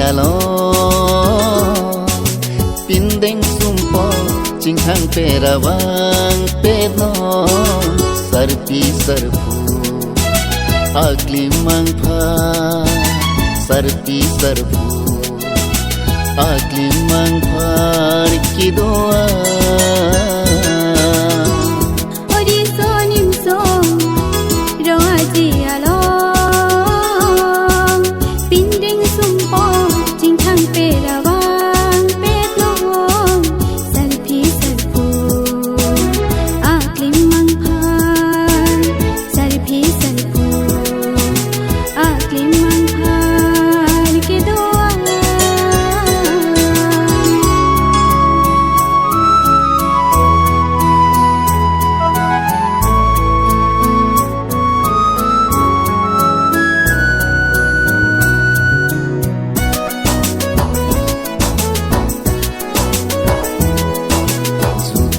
alo pindeng sumpo cinghang perawang pedno sarpi sarpu agli mangpha sarpi sarpu agli mangphar ki doa ori sonim so roaji alo pinding sumpo cinghang perawang pedno sarpi sarpu agli mangphar sarpi sarpu agli mangphar ki doa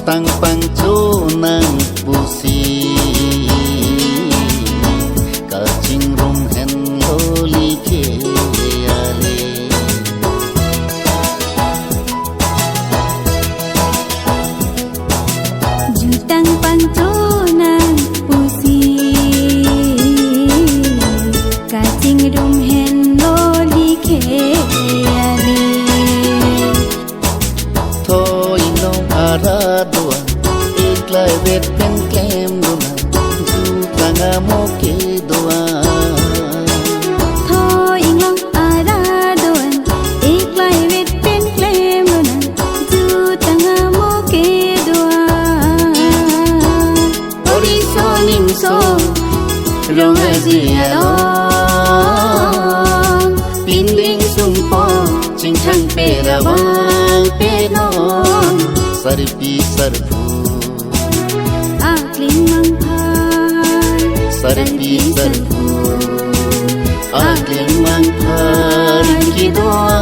tang pangco nang pusi kacing rum hen loli ke ale jutang pangco nang pusi kacing rum hen loli ke ale thôi nong aradua iklai vet pen kem duma ju tanga mo ke doa thôi ngong aradoan iklai vet pen klem duna ju tanga mo ke doa ori sonim so roaji alo pinding sumpo cinghang perawang pedno sarpi sarpu agli mangphar sarpi sarpu agli mangphar ki doa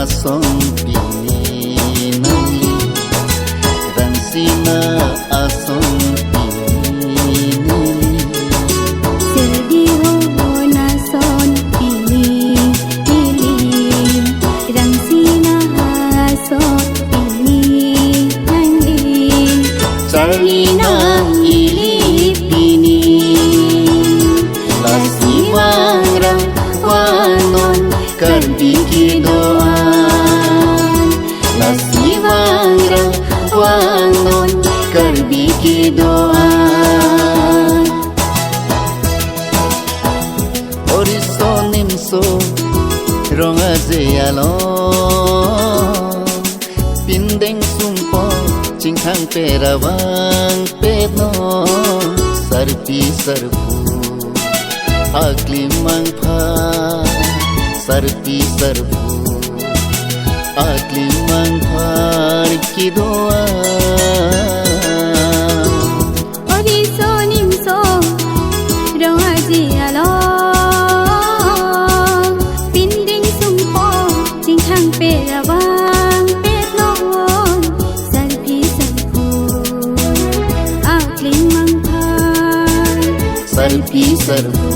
song pini nali ransina asong pini serdi ho na son pini pilim rangsina son pini nangin charina ili pini lasiwang rang wanon karbi ki doa lasiwang rang wanon karbi ki doa ori sonim so rongaje alo pindeng sumpo cinghang perawang pedno sarpi sarpu agli mangphar sarpi sarpu agli mangphar ki doa ori sonim so roaji alo pinding sumpo cinghang perawang pedno sarpi sarpu agli mangphar sarpi sarpu